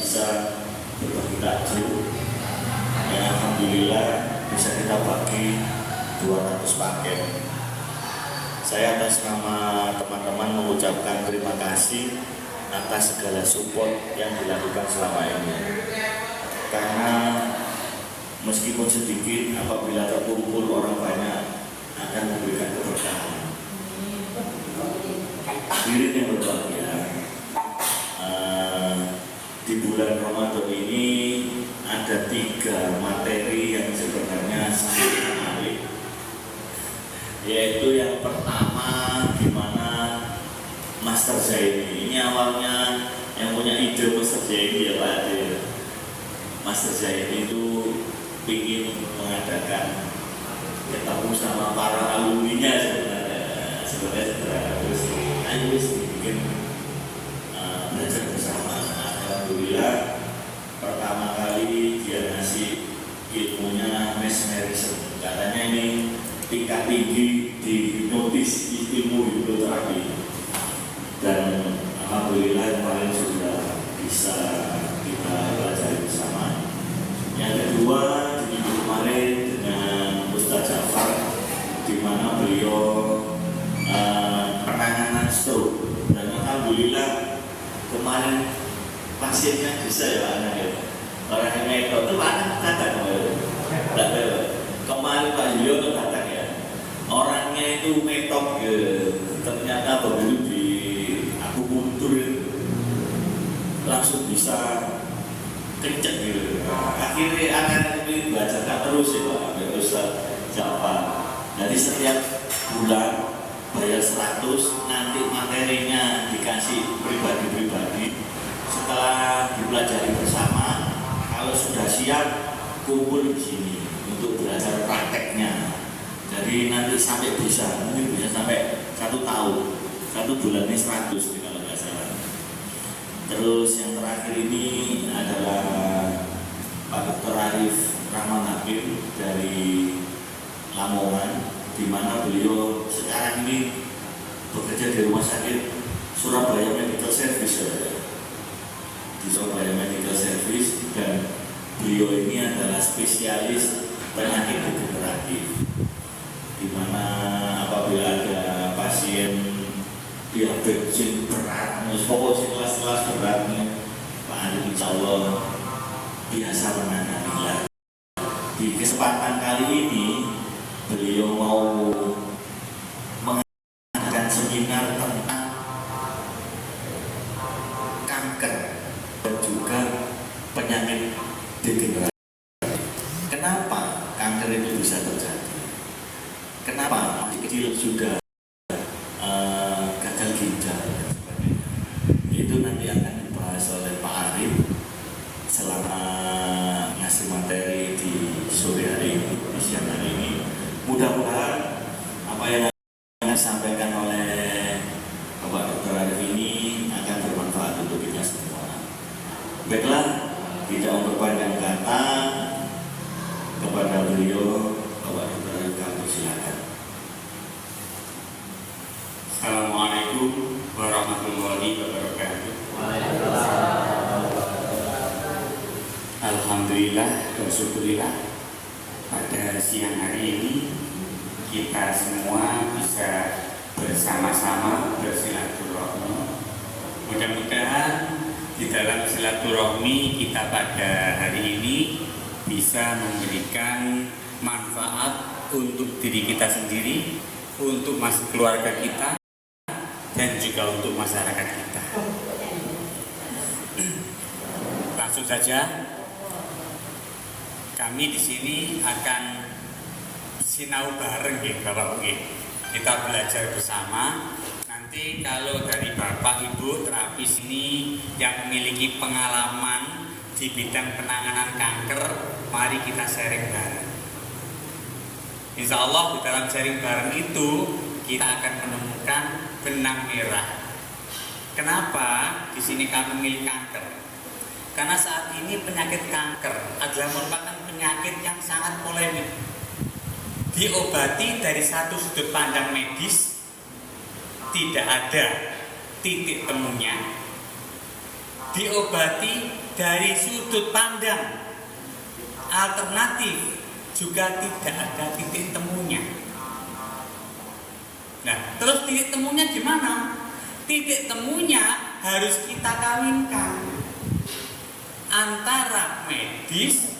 bisa berbagi takjil. Ya, alhamdulillah bisa kita bagi 200 paket. Saya atas nama teman-teman mengucapkan terima kasih atas segala support yang dilakukan selama ini. Karena meskipun sedikit, apabila terkumpul orang banyak akan memberikan keberkahan. Hadirin yang berbahagia, di bulan Ramadan ini ada 3 materi yang sebenarnya sangat menarik. Yaitu yang pertama, gimana Master Zaini. Ini awalnya yang punya ide Master Zaini ya Pak Adil. Master Zaini itu ingin mengadakan ketemu sama para alumninya sebenarnya terus ayo bikin belajar bersama. Alhamdulillah pertama kali dia ngasih ilmunya mesmerism. Katanya ini tingkat tinggi di hipnotis, ilmu hipnoterapi, dan alhamdulillah kemarin sudah bisa kita pelajari bersama. Yang kedua, di minggu kemarin dengan Ustaz Jafar, di mana beliau penanganan stroke, dan alhamdulillah kemarin pasiennya bisa ya Pak ya. Orang yang itu anak kata kemarin Pak Julio kata ya, orangnya itu metok ya, ternyata begitu di akupuntur langsung bisa kenceng gitu. Akhirnya akan belajar terus ya Pak, terus Jafar. Jadi setiap bulan bayar 100, nanti materinya dikasih pribadi-pribadi. Setelah dipelajari bersama, kalau sudah siap kumpul di sini untuk belajar prakteknya. Jadi nanti sampai mungkin bisa sampai 1 tahun, 1 bulan ini 100 kalau nggak salah. Terus yang terakhir ini adalah Pak Dr. Arif Rahman Hakim dari Lamongan, di mana beliau sekarang ini bekerja di Rumah Sakit Surabaya Medical Service, di Surabaya Medical Service, dan beliau ini adalah spesialis penyakit degeneratif, di mana apabila ada pasien diabetes berat, pokoknya kelas-kelas beratnya, Pak Andi insya Allah biasa menangani. Di kesempatan kali ini beliau mau mengadakan seminar tentang kanker dan juga penyakit degeneratif. Kenapa kanker itu bisa terjadi? Kenapa masih kecil sudah gagal ginjal dan sebagainya? Itu nanti akan dibahas oleh Pak Arif selama ngasih materi di sore hari ini, di siang hari ini. Mudah-mudahan apa yang akan disampaikan oleh Bapak Dr. Arif ini akan bermanfaat untuk kita semua. Baiklah, tidak memperpanjang kata, kepada beliau Bapak Dr. Arif kami silakan. Assalamualaikum warahmatullahi wabarakatuh. Alhamdulillah dan syukurillah, pada siang hari ini kita semua bisa bersama-sama bersilaturahmi. Mudah-mudahan di dalam silaturahmi kita pada hari ini bisa memberikan manfaat untuk diri kita sendiri, untuk keluarga kita, dan juga untuk masyarakat kita. Langsung saja, kami di sini akan sinau bareng ya Bapak Ibu. Kita belajar bersama. Nanti kalau dari Bapak Ibu terapis ini yang memiliki pengalaman di bidang penanganan kanker, mari kita sharing bareng. Insya Allah di dalam sharing bareng itu kita akan menemukan benang merah. Kenapa di sini kami memilih kanker? Karena saat ini penyakit kanker adalah merupakan penyakit yang sangat polemik. Diobati dari satu sudut pandang medis tidak ada titik temunya. Diobati dari sudut pandang alternatif juga tidak ada titik temunya. Nah, terus titik temunya gimana? Titik temunya harus kita kawinkan antara medis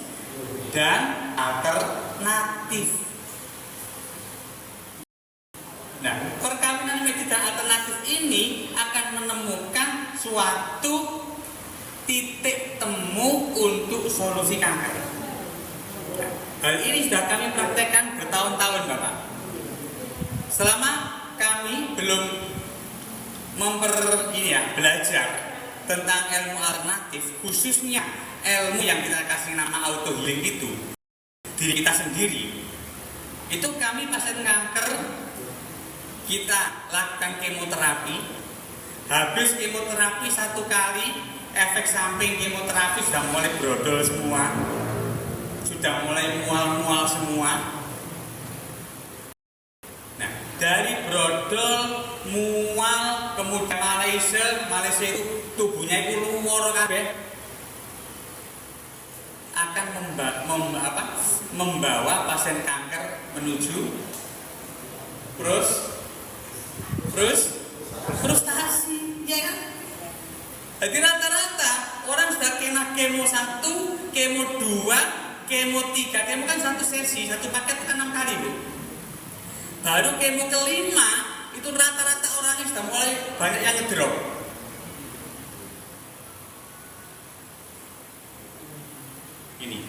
dan alternatif. Nah, perkawinan medis dan alternatif ini akan menemukan suatu titik temu untuk solusi kanker. Nah, hal ini sudah kami praktekkan bertahun-tahun, Bapak. Selama kami belum belajar tentang ilmu alternatif, khususnya ilmu yang kita kasih nama auto healing itu, diri kita sendiri, itu kami pasien kanker, kita lakukan kemoterapi. Habis kemoterapi 1 kali, efek samping kemoterapi sudah mulai brodol semua, sudah mulai mual-mual semua. Nah, dari brodol, mual, kemudian Malaysia itu tubuhnya itu lumur kabeh, akan membawa pasien kanker menuju frustasi, ya kan? Jadi rata-rata orang sudah kena kemo 1, kemo 2, kemo 3, kemo kan 1 sesi, 1 paket kan 6 kali, Bu. Baru kemo kelima itu rata-rata orangnya sudah mulai banyak yang ngedrop. Ini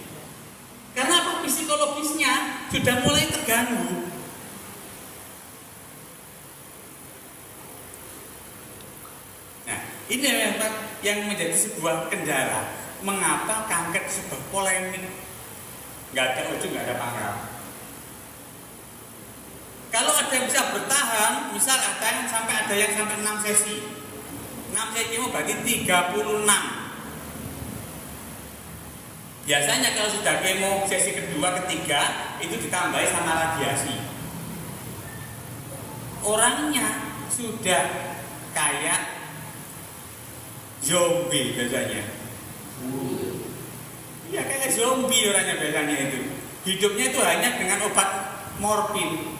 karena apa? Psikologisnya sudah mulai terganggu. Nah, ini yang menjadi sebuah kendala. Mengapa kanker sebuah polemik? Nggak ada ujung, nggak ada pangkal. Kalau ada yang bisa bertahan, misal ada yang sampai 6 sesi. 6 sesi kemo berarti 36. Biasanya kalau sudah kemo sesi kedua, ketiga, itu ditambahi sama radiasi. Orangnya sudah kayak zombie biasanya. Iya, kayak zombie orangnya biasanya itu. Hidupnya itu hanya dengan obat morfin.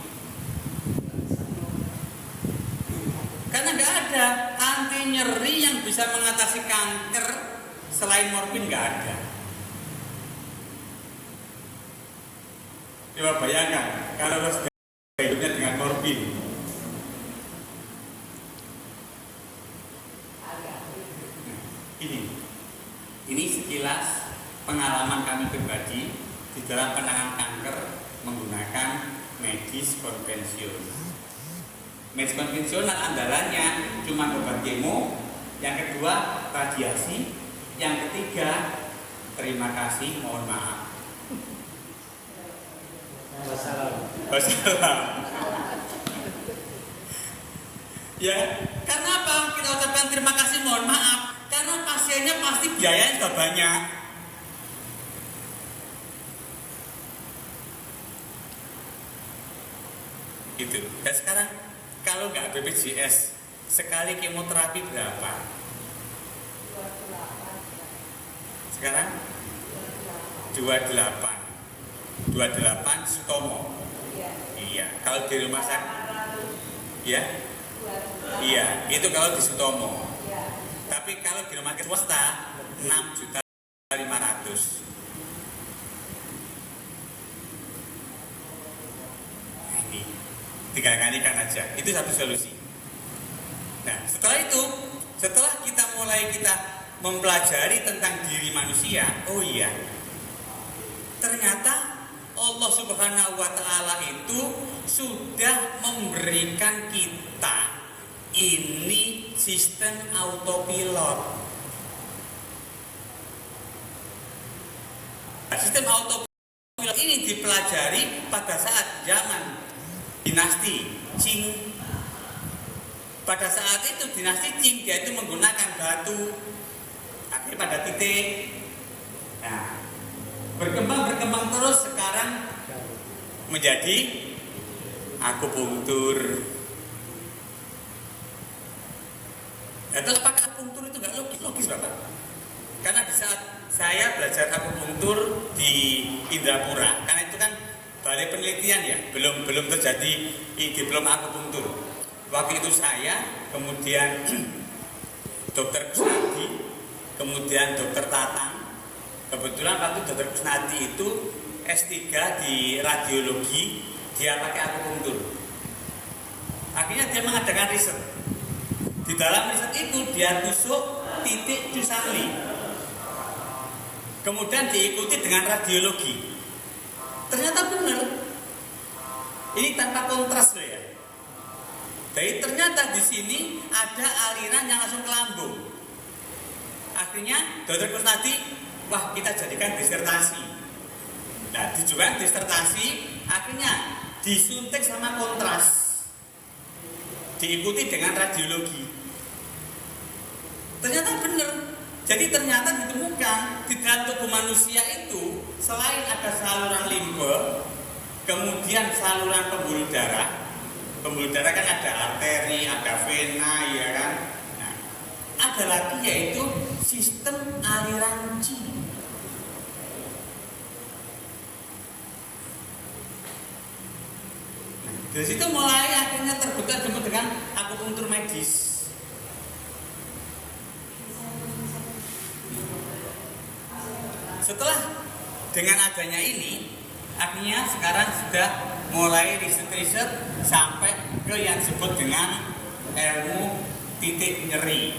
Karena nggak ada anti nyeri yang bisa mengatasi kanker selain morfin, nggak ada. Coba bayangkan kalau sudah hidupnya dengan morfin. Ini sekilas pengalaman kami pribadi di dalam penanganan kanker menggunakan medis konvensional. Medis konvensional andalannya cuma obat kemo, yang kedua radiasi, yang ketiga terima kasih, mohon maaf. Wassalam. Ya, karena apa? Kita ucapkan terima kasih, mohon maaf. Karena pasiennya pasti biayanya sudah banyak. Gitu. Dan sekarang kalau nggak BPJS sekali kemoterapi berapa? Sekarang 28 Sutomo. Iya. Kalau di rumah sakit, ya, iya. Itu kalau di Sutomo. Tapi kalau di rumah sakit swasta 6.500.000. Nah, ini tinggal kalikan aja. Itu satu solusi. Nah, setelah kita mulai mempelajari tentang diri manusia, oh iya, ternyata Allah Subhanahu wa Ta'ala itu sudah memberikan kita ini sistem autopilot. Sistem autopilot ini dipelajari pada saat zaman dinasti Qing. Pada saat itu dinasti Qing dia itu menggunakan batu, akhirnya pada titik. Nah, berkembang terus sekarang menjadi akupunktur. Atau apakah akupunktur itu nggak logis Bapak? Karena di saat saya belajar akupunktur di Indrapura, karena itu kan balai penelitian ya, belum terjadi diploma akupunktur. Waktu itu saya, kemudian Dokter Kusnadi, kemudian Dokter Tatang. Kebetulan waktu Dokter Kusnadi itu S3 di radiologi, dia pakai akupunktur. Akhirnya dia mengadakan riset. Di dalam riset itu dia tusuk titik Cusarli. Kemudian diikuti dengan radiologi. Ternyata benar. Ini tanpa kontras loh ya. Jadi ternyata di sini ada aliran yang langsung ke lambung. Akhirnya Dokter Kusnadi, wah kita jadikan disertasi. Nah, dijual disertasi, akhirnya disuntik sama kontras, diikuti dengan radiologi. Ternyata benar. Jadi ternyata ditemukan di dalam tubuh manusia itu selain ada saluran limfe, kemudian saluran pembuluh darah. Pembuluh darah kan ada arteri, ada vena, ya kan. Nah, ada lagi yaitu sistem aliran qi. Dari situ mulai akhirnya terbentuk disebut dengan akupunktur medis. Setelah dengan adanya ini, akhirnya sekarang sudah mulai riset-riset sampai ke yang disebut dengan ilmu titik nyeri,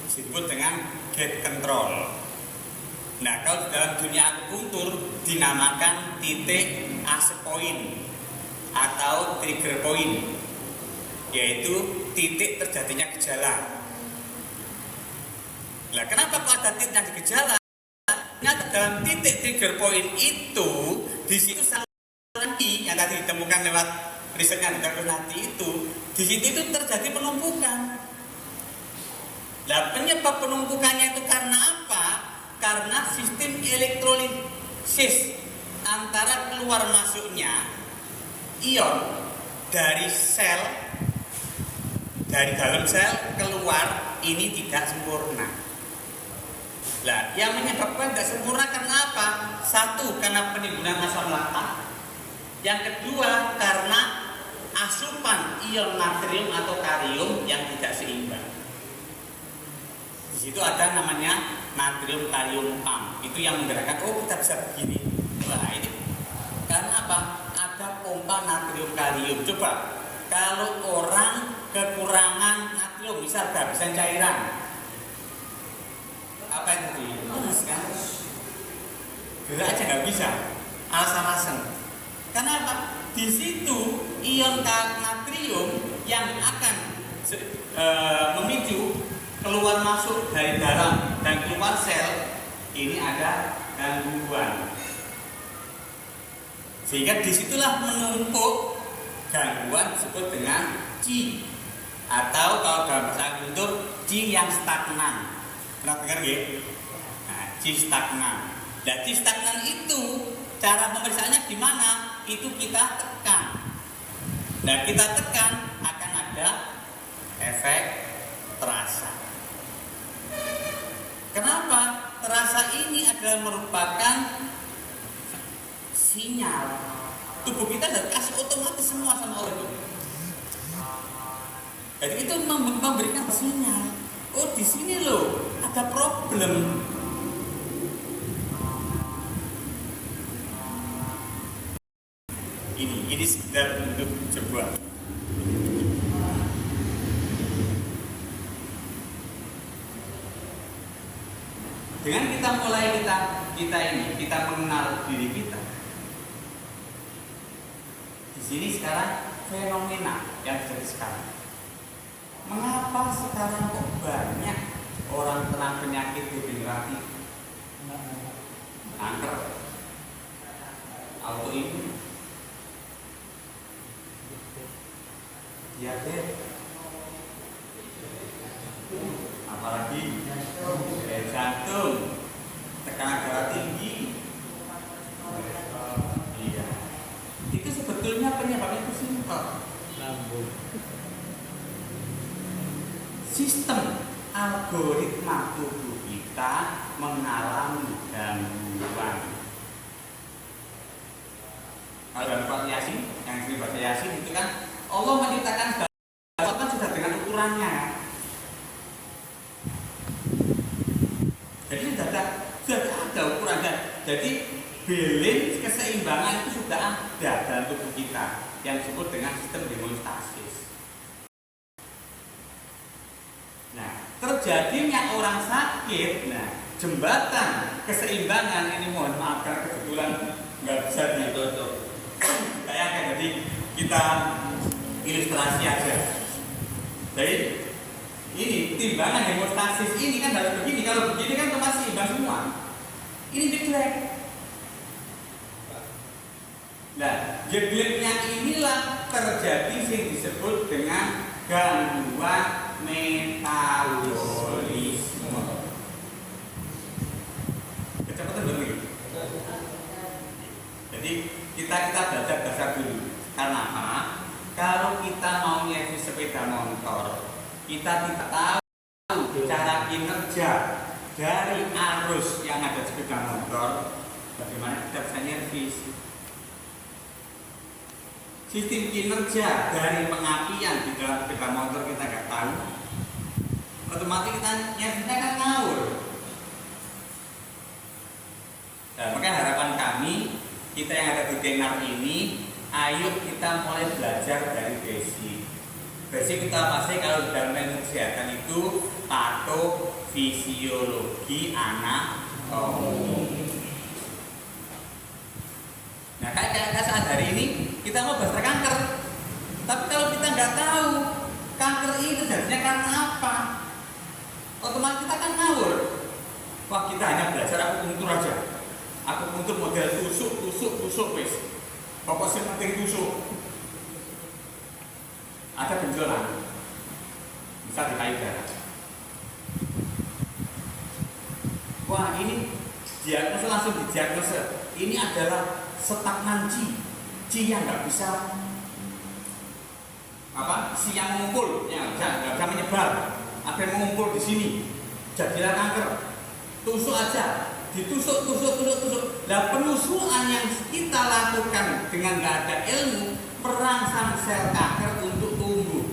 disebut dengan gate control. Nah, kalau dalam dunia akupunktur dinamakan titik access point atau trigger point, yaitu titik terjadinya gejala. Nah, kenapa kok ada titik yang gejala? Ternyata dalam titik trigger point itu, di situ saluran qi yang tadi ditemukan lewat risetnya Dokter Kusnadi itu, di situ itu terjadi penumpukan. Nah, penyebab penumpukannya itu karena apa? Karena sistem elektrolisis antara keluar masuknya ion dari sel, dari dalam sel keluar ini tidak sempurna. Nah, yang menyebabkan tidak sempurna karena apa? Satu, karena penimbunan asam laktat. Yang kedua, karena asupan ion natrium atau kalium yang tidak seimbang. Di situ ada namanya natrium kalium pump. Itu yang menggerakkan, oh kita bisa begini. Nah, ini karena apa? Ada pompa natrium kalium. Coba, kalau orang kekurangan natrium, misal kehabisan cairan, apa itu? Lemes kan? Gerak aja nggak bisa, alasan-alasan. Kenapa? Di situ ion natrium yang akan memicu keluar masuk dari dalam dan keluar sel ini ada gangguan. Sehingga disitulah menumpuk gangguan disebut dengan qi, atau kalau dalam bahasa akupunktur qi yang stagnan. Pernah dengar ya? Nah, qi stagnan. Nah, qi stagnan itu cara pemeriksaannya gimana? Itu kita tekan. Nah, kita tekan akan ada efek terasa. Kenapa? Terasa ini adalah merupakan sinyal. Tubuh kita sudah kasih otomatis semua sama Allah itu. Jadi itu memberikan sinyal. Oh, di sini loh ada problem. Ini sekedar untuk sebuah. Dengan kita mulai kita mengenal diri kita. Di sini sekarang fenomena yang terjadi sekarang. Mengapa sekarang kok banyak orang kena penyakit degeneratif, kanker, autoimun, diabetes, apalagi jantung, tekanan darah tinggi. Iya, itu sebetulnya penyebabnya itu simpel. Sistem algoritma tubuh kita kita mengalami gangguan. Kalau dalam surat Yasin, yang sering baca Yasin itu kan Allah menciptakan segala kan sudah dengan ukurannya. Jadi sudah ada ukurannya. Jadi balance keseimbangan itu sudah ada dalam tubuh kita yang disebut dengan sistem homeostasis. Nah, terjadinya orang sakit, nah jembatan keseimbangan ini mohon maaf karena kebetulan nggak bisa ditutup. Kayak jadi kita ilustrasi aja. Jadi ini timbangan homeostasis ini kan harus begini. Kalau begini kan otomatis seimbang semua. Ini jelek. Nah, jeleknya inilah terjadi yang disebut dengan gangguan metabolisme. Kecepatan dulu. Jadi kita belajar dasar dulu. Karena apa? Kalau kita mau nyervis sepeda motor, kita tidak tahu cara kinerja dari arus yang ada di sepeda motor, bagaimana kita bisa nyervis. Sistem kinerja dari pengapian di dalam sepeda motor kita nggak tahu, otomatis kita nyervisnya kan ngawur. Nah, maka harapan kami kita yang ada di Tenar ini, ayo kita mulai belajar dari basic. Basic kita pasti kalau dalam ilmu kesehatan itu patofisiologi anatomi. Nah, kayak saat hari ini kita mau bahas kanker, tapi kalau kita nggak tahu kanker ini terjadinya karena apa, otomatis kita kan ngawur. Wah, kita hanya belajar akupunktur aja. Akupunktur model tusuk wes. Pokoknya penting tusuk. Ada benjolan, bisa dikait darah. Wah, ini diagnosa langsung didiagnosa. Ini adalah stagnan ci yang nggak bisa si yang mengumpul, yang nggak bisa menyebar. Ada yang mengumpul di sini, jadilah kanker. Tusuk aja. Ditusuk. Nah, penusukan yang kita lakukan dengan nggak ada ilmu merangsang sel kanker untuk tumbuh.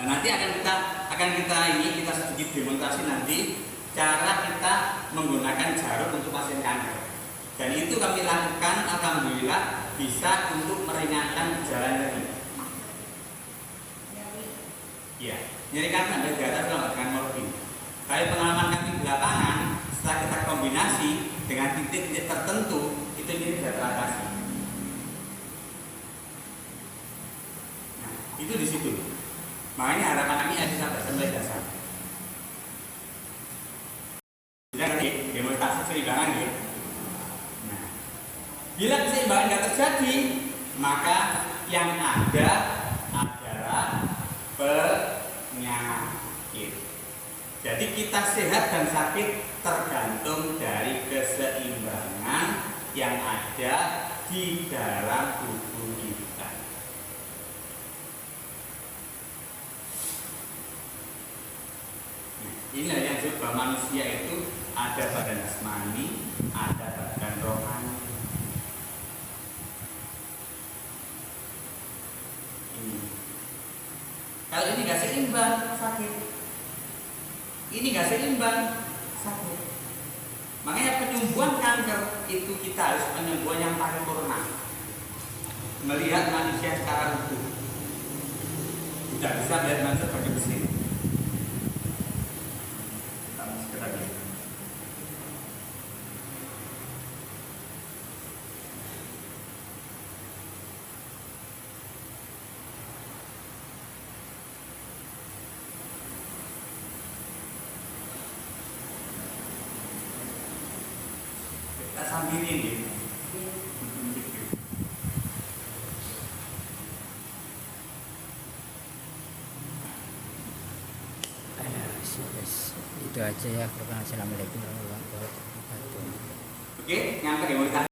Nah, nanti akan kita sedikit demonstrasi nanti cara kita menggunakan jarum untuk pasien kanker. Dan itu kami lakukan alhamdulillah bisa untuk meringankan gejala nyeri. Iya, nyeri kan sampai di atas dengan morfin. Dari pengalaman kami di lapangan, setelah kita kombinasi dengan titik-titik tertentu, itu jadi bisa teratasi. Nah, itu di situ. Makanya harapan kami ada sampai dasar. Jadi demonstrasi keseimbangan ya. Nah, bila keseimbangan tidak terjadi, maka yang ada adalah penyakit. Jadi kita sehat dan sakit tergantung dari keseimbangan yang ada di dalam tubuh kita. Nah, inilah yang disebut bahwa manusia itu ada badan jasmani, ada badan rohani. Ini. Kalau ini nggak seimbang, sakit. Ini nggak seimbang, sakit. Makanya penyembuhan kanker itu kita harus penyembuhan yang paripurna. Melihat manusia secara utuh. Tidak bisa melihat manusia sebagai mesin. Sekedar gitu. Kita sambilin ya. Itu aja ya. Assalamualaikum warahmatullahi wabarakatuh. Oke, yang kedua